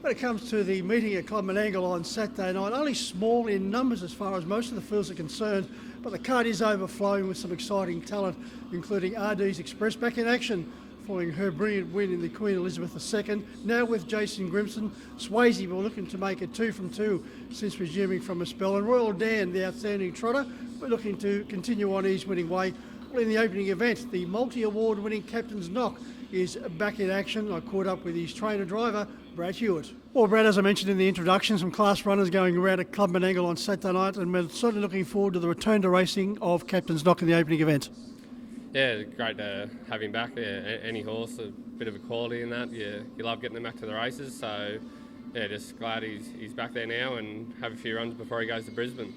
When it comes to the meeting at Club Menangle on Saturday night, only small in numbers as far as most of the fields are concerned, but the card is overflowing with some exciting talent, including RD's Express back in action following her brilliant win in the Queen Elizabeth II. Now with Jason Grimson, Swayze were looking to make it 2 from 2 since resuming from a spell, and Royal Dan, the outstanding trotter, we're looking to continue on his winning way. Well, in the opening event, the multi-award winning Captain's Knock is back in action. I caught up with his trainer-driver, Brad Hewitt. Well, Brad, as I mentioned in the introduction, some class runners going around at Club Menangle on Saturday night, and we're certainly looking forward to the return to racing of Captain's Knock in the opening event. Yeah, great to have him back. Yeah, any horse, a bit of a quality in that. Yeah, you love getting him back to the races. So, yeah, just glad he's back there now and have a few runs before he goes to Brisbane.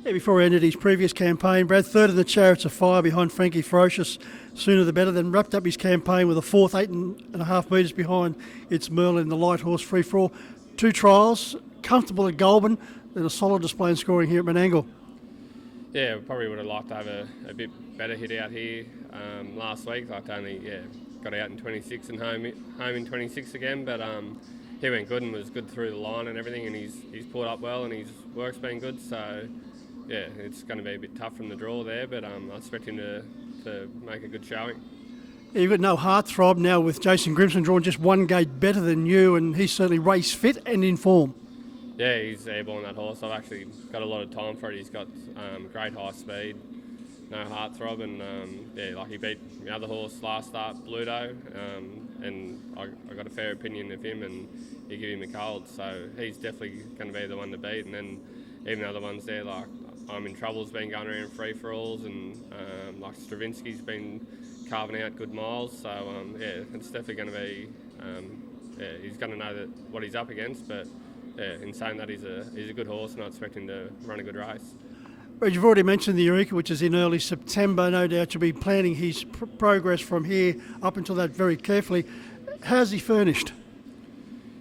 Yeah, before he ended his previous campaign, Brad, third in the Chariots of Fire behind Frankie Ferocious, sooner the better, then wrapped up his campaign with a fourth, 8.5 metres behind its Merlin, the light horse free for all. 2 trials, comfortable at Goulburn, and a solid display in scoring here at Menangle. Yeah, probably would have liked to have a bit better hit out here last week. Like only got out in 26 and home in 26 again, but he went good and was good through the line and everything, and he's pulled up well and his work's been good. So yeah, it's going to be a bit tough from the draw there, but I expect him to make a good showing. Yeah, you've got no heartthrob now with Jason Grimson drawing just 1 gate better than you, and he's certainly race fit and in form. Yeah, he's airborne, that horse. I've actually got a lot of time for it. He's got great high speed, no heartthrob, and like he beat the other horse last start, Bluto, and I got a fair opinion of him, and he gave him a cold. So he's definitely going to be the one to beat. And then even the other ones there, like I'm in Trouble's been going around free for alls, and like Stravinsky's been carving out good miles. So yeah, it's definitely going to be. He's going to know what he's up against, but. Yeah, in saying that, he's a good horse, and I expect him to run a good race. But you've already mentioned the Eureka, which is in early September. No doubt you'll be planning his progress from here up until that very carefully. How's he furnished?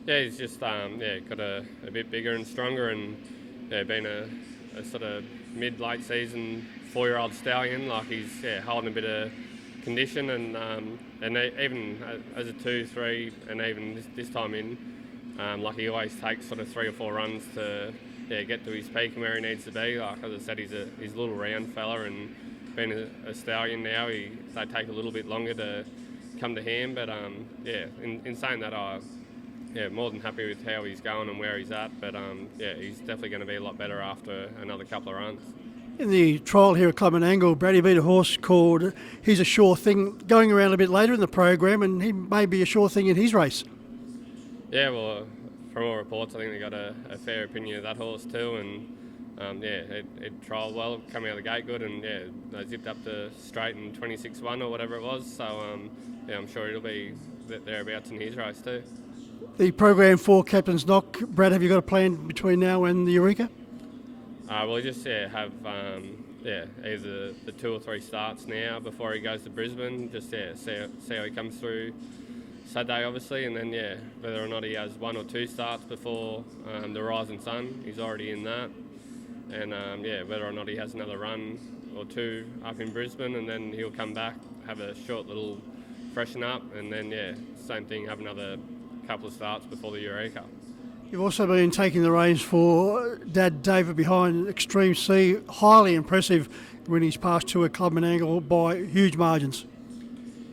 Yeah, he's just got a bit bigger and stronger, and been a sort of mid-late season 4-year-old stallion. Like he's holding a bit of condition, and even as a 2-3, and even this time in. Like he always takes sort of 3 or 4 runs to get to his peak and where he needs to be. Like as I said, he's a little round fella, and being a stallion now, they take a little bit longer to come to hand. But in saying that, I'm more than happy with how he's going and where he's at. But he's definitely going to be a lot better after another couple of runs. In the trial here at Club Menangle, Brady beat a horse called He's a Sure Thing, going around a bit later in the program, and he may be a sure thing in his race. Yeah, well, from all reports, I think they got a fair opinion of that horse too, and it trialled well, coming out of the gate good, and they zipped up to straight in 26-1 or whatever it was. So I'm sure it'll be thereabouts in his race too. The program for Captain's Knock, Brad, have you got a plan between now and the Eureka? Well, just have either the 2 or 3 starts now before he goes to Brisbane. Just see how he comes through Saturday, obviously, and then whether or not he has 1 or 2 starts before the Rising Sun, he's already in that, and whether or not he has another run or 2 up in Brisbane, and then he'll come back, have a short little freshen up, and then same thing, have another couple of starts before the Eureka. You've also been taking the reins for Dad David behind Extreme C, highly impressive when he's passed 2 at Club Menangle by huge margins.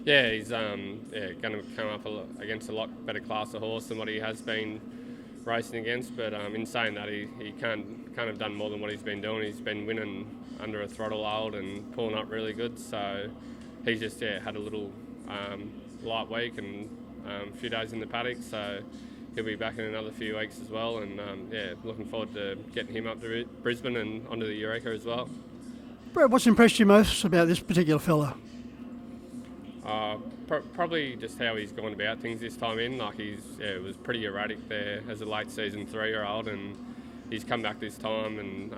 Yeah, he's going to come up against a lot better class of horse than what he has been racing against. But in saying that, he can't have done more than what he's been doing. He's been winning under a throttle hold and pulling up really good. So he's just had a little light week and a few days in the paddock. So he'll be back in another few weeks as well. And looking forward to getting him up to Brisbane and onto the Eureka as well. Brett, what's impressed you most about this particular fella? Probably just how he's gone about things this time in. Like it was pretty erratic there as a late season 3-year-old, and he's come back this time, and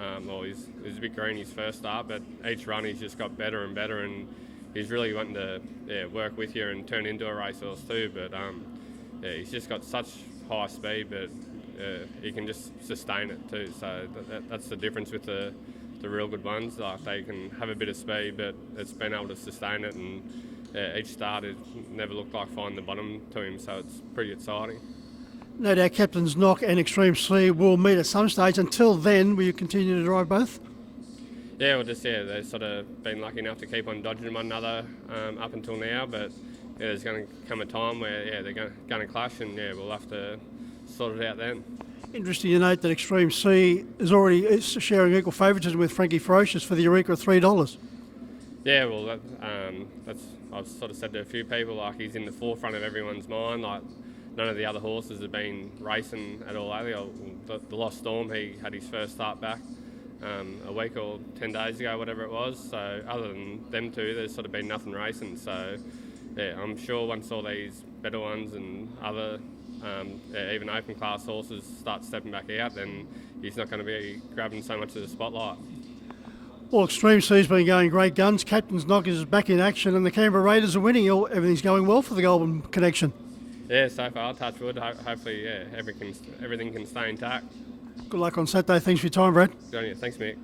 he's a bit green his first start, but each run he's just got better and better, and he's really wanting to work with you and turn into a racehorse too. But he's just got such high speed, but he can just sustain it too. So that's the difference with the real good ones. Like they can have a bit of speed, but it's been able to sustain it, and each start has never looked like finding the bottom to him, so it's pretty exciting. No doubt Captain's Knock and Extreme C will meet at some stage. Until then, will you continue to drive both? Yeah, well, just they've sort of been lucky enough to keep on dodging one another up until now, but there's going to come a time where they're going to clash, and we'll have to sort it out then. Interesting to note that Extreme C is already sharing equal favouritism with Frankie Ferocious for the Eureka at $3. Yeah, well, that's I've sort of said to a few people, like, he's in the forefront of everyone's mind. Like, none of the other horses have been racing at all lately. The Lost Storm, he had his first start back a week or 10 days ago, whatever it was. So other than them two, there's sort of been nothing racing. So I'm sure once all these better ones and other even open class horses start stepping back out, then he's not going to be grabbing so much of the spotlight. Well, Extreme C's been going great guns. Captain's Knock is back in action, and the Canberra Raiders are winning. Everything's going well for the Goulburn connection. Yeah, so far, touch wood. Hopefully, everything can stay intact. Good luck on Saturday. Thanks for your time, Brad. Good on you. Thanks, Mick.